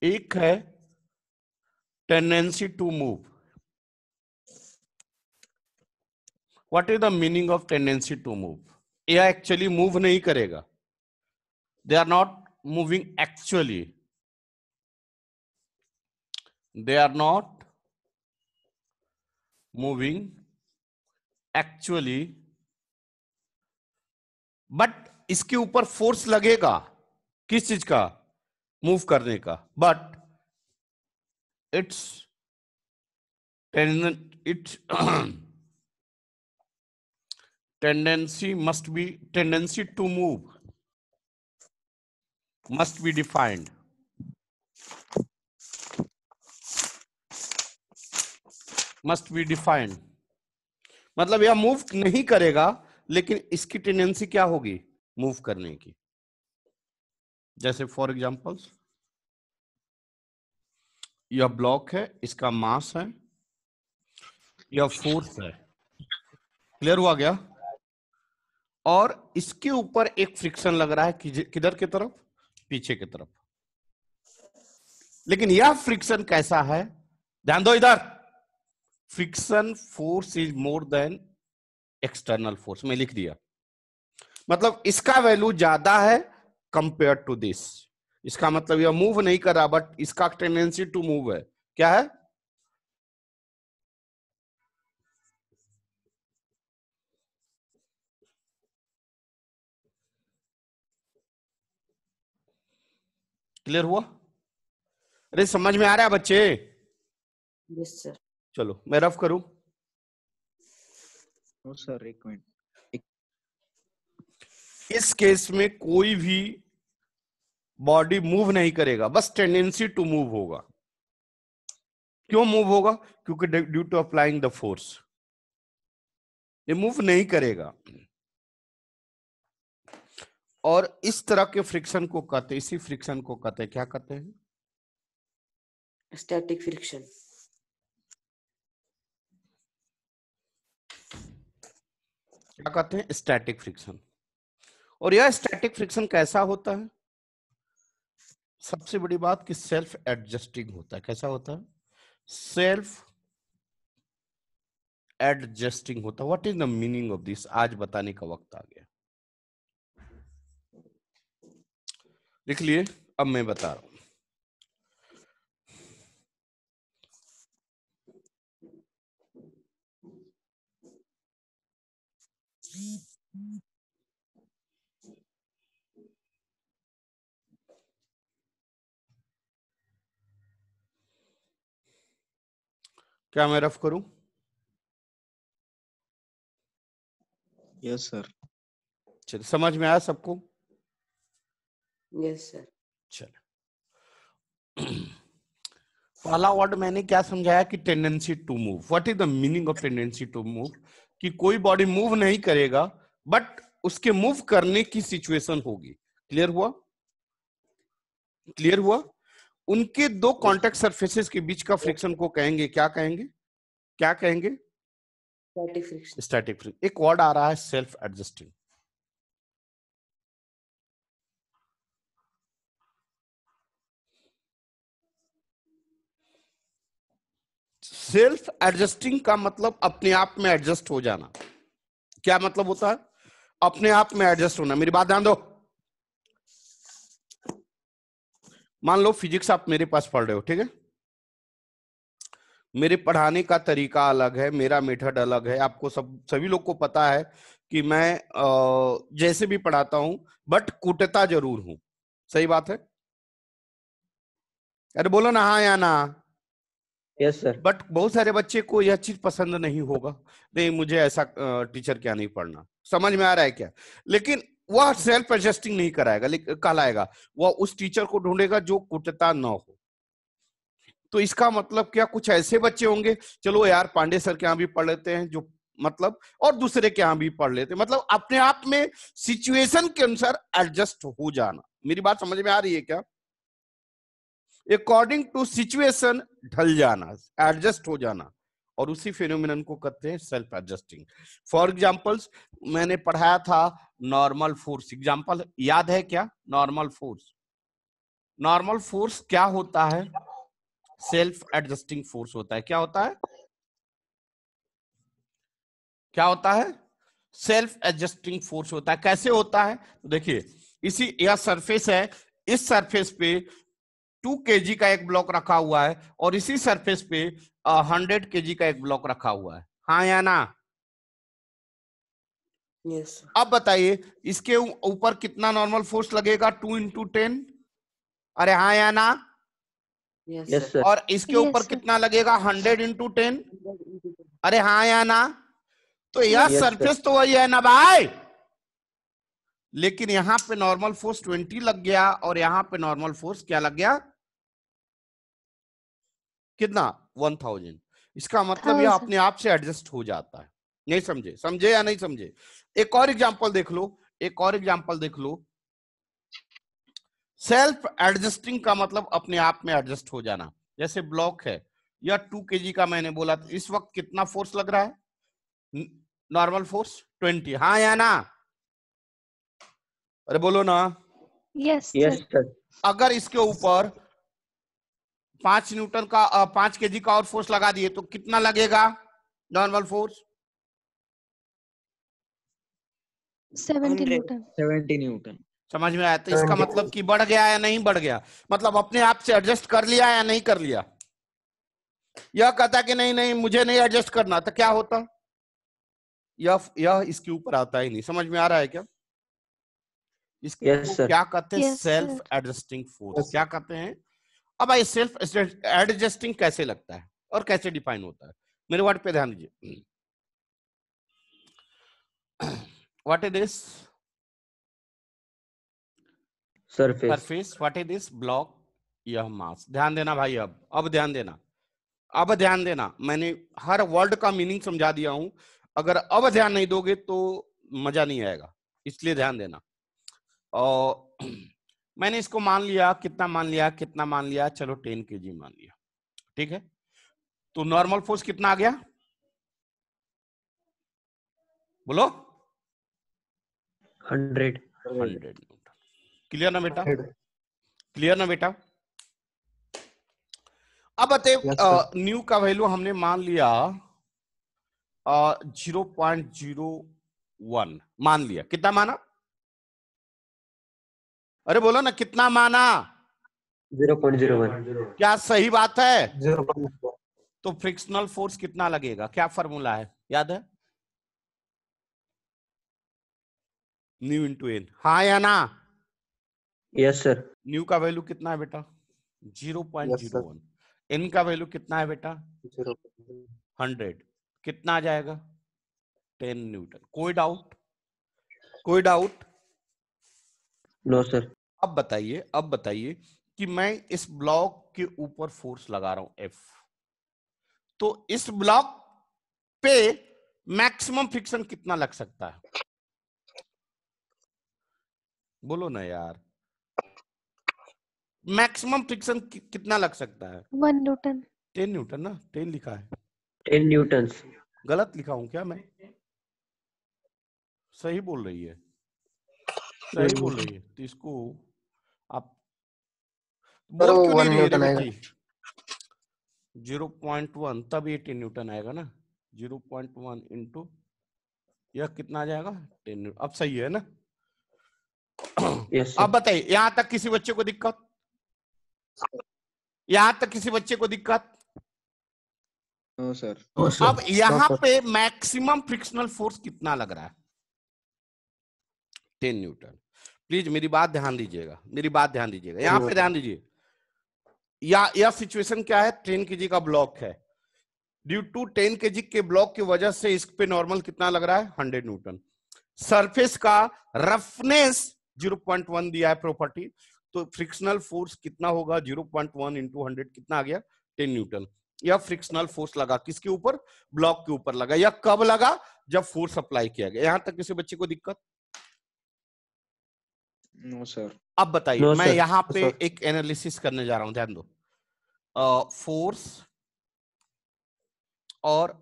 एक है tendency to move. What is the meaning of tendency to move? यह actually move नहीं करेगा. They are not moving actually. They are not moving actually, but इसके ऊपर force लगेगा. किस चीज का? मूव करने का. But it's tendency to move must be defined. Must be defined. मतलब यह मूव नहीं करेगा, लेकिन इसकी टेंडेंसी क्या होगी? मूव करने की. जैसे फॉर एग्जांपल्स, यह ब्लॉक है, इसका मास है, यह फोर्स है. क्लियर हुआ गया? और इसके ऊपर एक फ्रिक्शन लग रहा है किधर की तरफ? पीछे की तरफ. लेकिन यह फ्रिक्शन कैसा है? ध्यान दो इधर. Friction force is more than external force. मैं लिख दिया. मतलब इसका वैल्यू ज्यादा है कंपेयर टू दिस. इसका मतलब यह मूव नहीं कर रहा, बट इसका टेंडेंसी टू मूव है. क्या है? क्लियर हुआ? अरे समझ में आ रहा है बच्चे? Yes sir. चलो मैं रफ करूं. सर एक मिनट. इस केस में कोई भी बॉडी मूव नहीं करेगा, बस टेंडेंसी टू मूव होगा. क्यों मूव होगा? क्योंकि due to applying the force ये मूव नहीं करेगा. और इस तरह के फ्रिक्शन को कहते हैं, इसी फ्रिक्शन को कहते हैं, क्या कहते हैं? Static friction. क्या कहते हैं? Static friction. और यह स्टैटिक फ्रिक्शन कैसा होता है? सबसे बड़ी बात कि सेल्फ एडजस्टिंग होता है. कैसा होता है? सेल्फ एडजस्टिंग होता है. What is the meaning of this? आज बताने का वक्त आ गया. लिख लिए? अब मैं बता रहा हूं. क्या मैं रफ करूं? Yes sir. चलिए, समझ में आया सबको? Yes sir. चलो. पहला वर्ड मैंने क्या समझाया कि tendency to move. What is the meaning of tendency to move? कि कोई बॉडी मूव नहीं करेगा, बट उसके मूव करने की सिचुएशन होगी. क्लियर हुआ? क्लियर हुआ? उनके दो कांटेक्ट सरफेसेस के बीच का फ्रिक्शन को कहेंगे, क्या कहेंगे? क्या कहेंगे? Static friction. Static friction. एक वर्ड आ रहा है सेल्फ एडजस्टिंग. सेल्फ एडजस्टिंग का मतलब अपने आप में एडजस्ट हो जाना. क्या मतलब होता है? अपने आप में एडजस्ट होना. मेरी बात ध्यान दो. मान लो फिजिक्स आप मेरे पास पढ़ रहे हो, ठीक है? मेरे पढ़ाने का तरीका अलग है, मेरा मेथड अलग है. आपको सभी लोग को पता है कि मैं जैसे भी पढ़ाता हूं, बट कूटता जरूर हूं. सही बात है? अरे बोलो ना हाँ या ना. Yes sir. बट बहुत सारे बच्चे को यह चीज पसंद नहीं होगा. नहीं, मुझे ऐसा टीचर क्या नहीं पढ़ना. समझ में आ रहा है क्या? लेकिन वह सेल्फ एडजस्टिंग नहीं कराएगा, कहलाएगा. वह उस टीचर को ढूंढेगा जो कुटता न हो. तो इसका मतलब क्या? कुछ ऐसे बच्चे होंगे, चलो यार पांडे सर के यहाँ भी पढ़ लेते हैं, जो मतलब, और दूसरे के यहाँ भी पढ़ लेते हैं. मतलब अपने आप में सिचुएशन के अनुसार एडजस्ट हो जाना. मेरी बात समझ में आ रही है क्या? अकॉर्डिंग टू सिचुएशन ढल जाना, एडजस्ट हो जाना. और उसी फिनोमिनन को कहते हैं सेल्फ एडजस्टिंग. फॉर एग्जांपल्स, मैंने पढ़ाया था नॉर्मल फोर्स. एग्जांपल याद है क्या? Normal force. नॉर्मल फोर्स क्या होता है? सेल्फ एडजस्टिंग फोर्स होता है। क्या होता है? क्या होता है? सेल्फ एडजस्टिंग फोर्स होता है। कैसे होता है? तो देखिए, इसी यह सरफेस है, इस सरफेस पे 2 kg का एक ब्लॉक रखा हुआ है और इसी सरफेस पे 100 kg का एक ब्लॉक रखा हुआ है। हाँ या ना? Yes, sir. अब बताइए, इसके ऊपर कितना नॉर्मल फोर्स लगेगा? 2 × 10। अरे हाँ या ना? Yes, Yes, sir. sir. और इसके ऊपर Yes, sir. कितना लगेगा? 100 × 10। अरे हाँ या ना? तो यह Yes, sir. सरफेस तो वही है ना भाई, लेकिन यहां पे नॉर्मल फोर्स 20 लग गया और यहां पे नॉर्मल फोर्स क्या लग गया? कितना? 1000। इसका मतलब यह 1000. अपने आप से एडजस्ट हो जाता है। नहीं समझे? समझे या नहीं समझे? एक और एग्जांपल देख लो, एक और एग्जांपल देख लो। सेल्फ एडजस्टिंग का मतलब अपने आप में एडजस्ट हो जाना। जैसे ब्लॉक है, यह 2 kg का मैंने बोला, तो इस वक्त कितना फोर्स लग रहा है? Normal force 20। हाँ या ना? अरे बोलो ना। Yes, Yes, sir. sir. अगर इसके ऊपर 5 न्यूटन का 5 kg का और फोर्स लगा दिए तो कितना लगेगा नॉर्मल फोर्स? 70 Newton. 70 Newton. समझ में आया? तो इसका मतलब कि बढ़ गया या नहीं बढ़ गया, मतलब अपने आप से एडजस्ट कर लिया या नहीं कर लिया। यह कहता कि नहीं नहीं मुझे नहीं एडजस्ट करना, तो क्या होता? यह इसके ऊपर आता ही नहीं। समझ में आ रहा है क्या? इसको Yes, sir. क्या कहते हैं? Yes, self sir. Adjusting force. क्या कहते हैं? अब आई सेल्फ एडजस्टिंग कैसे लगता है और कैसे डिफाइन होता है? मेरे वर्ड पे ध्यान दीजिए। What is this? Surface. Surface. What is this? Block. यह मास। ध्यान देना भाई, अब ध्यान देना, अब ध्यान देना। मैंने हर वर्ड का मीनिंग समझा दिया हूं, अगर अब ध्यान नहीं दोगे तो मजा नहीं आएगा, इसलिए ध्यान देना। और मैंने इसको मान लिया, कितना मान लिया, कितना मान लिया, चलो 10 kg मान लिया, ठीक है। तो नॉर्मल फोर्स कितना आ गया? बोलो। 100. 100 न्यूटन। क्लियर ना बेटा? क्लियर ना बेटा? अब बताइए, न्यू का वैल्यू हमने मान लिया 0.01 मान लिया। कितना माना? अरे बोलो ना, कितना माना? 0.01. क्या सही बात है? तो फ्रिक्शनल फोर्स कितना लगेगा? क्या फॉर्मूला है, याद है? Mu into N. हाँ या ना? Yes, sir. न्यू का वैल्यू कितना है बेटा? 0.01। एन का वैल्यू कितना है बेटा? 100। कितना आ जाएगा? 10 न्यूटन। कोई डाउट? कोई डाउट? No, sir. अब बताइए, अब बताइए कि मैं इस ब्लॉक के ऊपर फोर्स लगा रहा हूं F, तो इस ब्लॉक पे मैक्सिमम फ्रिक्शन कितना लग सकता है? बोलो ना यार, मैक्सिमम फ्रिक्शन कितना लग सकता है? 1 Newton. 10 न्यूटन ना, 10 लिखा है। 10 Newtons. गलत लिखा हूं क्या मैं? सही बोल रही है, सही बोल रही है। तो इसको आप बोल क्यों नहीं रही है रे बेटी? 0.1 तब ये 10 न्यूटन आएगा ना। 0.1 इंटू यह कितना आ जाएगा? 10 न्यूटन। अब सही है ना? Yes, sir. अब बताइए, यहां तक किसी बच्चे को दिक्कत? यहां तक किसी बच्चे को दिक्कत? No, sir. अब यहां पे मैक्सिमम फ्रिक्शनल फोर्स कितना लग रहा है? 10 न्यूटन। प्लीज मेरी बात ध्यान दीजिएगा, मेरी बात ध्यान दीजिएगा, यहां पे ध्यान दीजिए। यह सिचुएशन क्या है? 10 kg का ब्लॉक है, ड्यू टू 10 kg के ब्लॉक की वजह से इस पे नॉर्मल कितना लग रहा है? 100 न्यूटन। सरफेस का रफनेस 0.1 दिया है प्रॉपर्टी, तो फ्रिक्शनल फोर्स कितना होगा? 0.1 इंटू 100 कितना आ गया? 10 न्यूटन। यह फ्रिक्शनल फोर्स लगा किसके ऊपर? ब्लॉक के ऊपर लगा। यह कब लगा? जब फोर्स अप्लाई किया गया। यहां तक किसी बच्चे को दिक्कत? No, sir. अब बताइए, No, मैं sir. यहां पे एक एनालिसिस करने जा रहा हूं, ध्यान दो। फोर्स और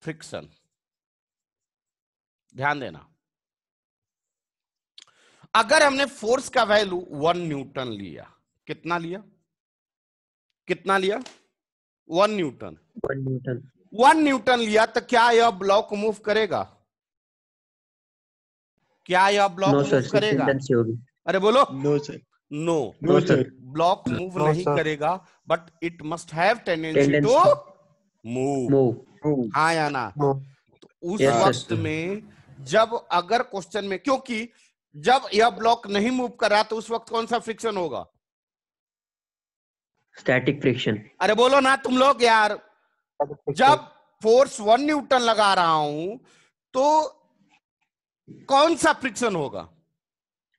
फ्रिक्शन, ध्यान देना। अगर हमने फोर्स का वैल्यू 1 न्यूटन लिया, कितना लिया? कितना लिया? 1 न्यूटन। 1 न्यूटन। 1 न्यूटन लिया तो क्या यह ब्लॉक मूव करेगा? क्या यह ब्लॉक नो सर, मूव करेगा? टेंडेंसी होगी। अरे बोलो। No sir. No, no sir. Block move No, नहीं sir. करेगा, but it must have tendency to tendency move. Move. हाँ या ना? No. तो उस Yes, sir. वक्त में जब अगर क्वेश्चन में, क्योंकि जब यह ब्लॉक नहीं मूव कर रहा तो उस वक्त कौन सा फ्रिक्शन होगा? Static friction. अरे बोलो ना तुम लोग यार। जब फोर्स 1 न्यूटन लगा रहा हूं तो कौन सा फ्रिक्शन होगा?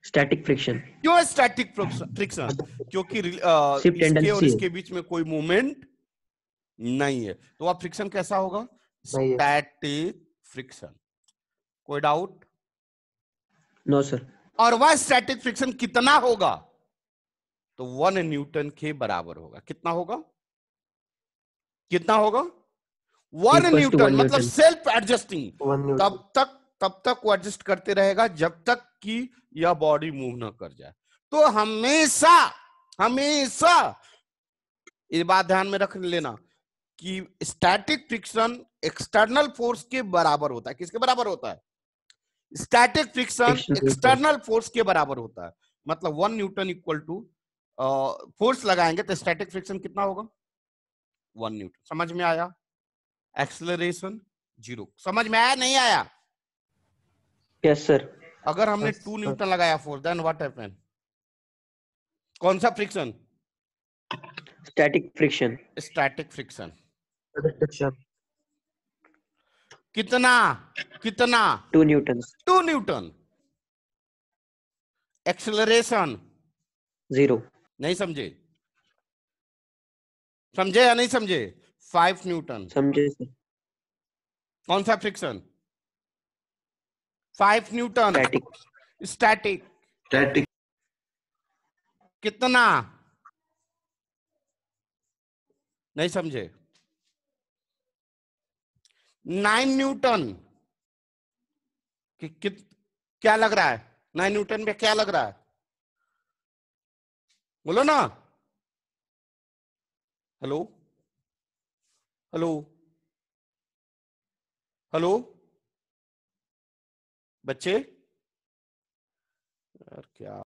Static friction. क्यों स्टैटिक फ्रिक्शन? क्योंकि सिर्फ इसके और टेंडेंसी इसके बीच में कोई मूवमेंट नहीं है, तो वह फ्रिक्शन कैसा होगा? नहीं है। Static friction. कोई डाउट? No sir. और वह स्टैटिक फ्रिक्शन कितना होगा? तो 1 न्यूटन के बराबर होगा। कितना होगा? कितना होगा? 1 Equals to न्यूटन 1 मतलब Newton. Self adjusting. 1 Newton. तब तक वो एडजस्ट करते रहेगा जब तक कि यह बॉडी मूव ना कर जाए। तो हमेशा हमेशा ये बात ध्यान में रख लेना कि स्टैटिक फ्रिक्शन एक्सटर्नल फोर्स के बराबर होता है। किसके बराबर होता है? स्टैटिक फ्रिक्शन Friction के एक्सटर्नल फोर्स के बराबर होता है। मतलब 1 न्यूटन इक्वल टू फोर्स लगाएंगे तो स्टैटिक फ्रिक्शन कितना होगा? 1 न्यूटन। समझ में आया? एक्सेलरेशन 0। समझ में आया नहीं आया? Yes sir. अगर हमने Yes, 2 sir. न्यूटन लगाया फोर्स, देन व्हाट हैपन? कौन सा friction? Static friction. Static friction. Friction. कितना? कितना? 2 न्यूटन। 2 न्यूटन। एक्सेलरेशन 0। नहीं समझे? समझे या नहीं समझे? 5 न्यूटन। समझे सर। कौन सा friction? 5 Newton. Static. Static. Static. कितना? नहीं समझे? 9 न्यूटन। क्या लग रहा है? 9 न्यूटन में क्या लग रहा है? बोलो ना। हेलो हेलो हेलो बच्चे, यार क्या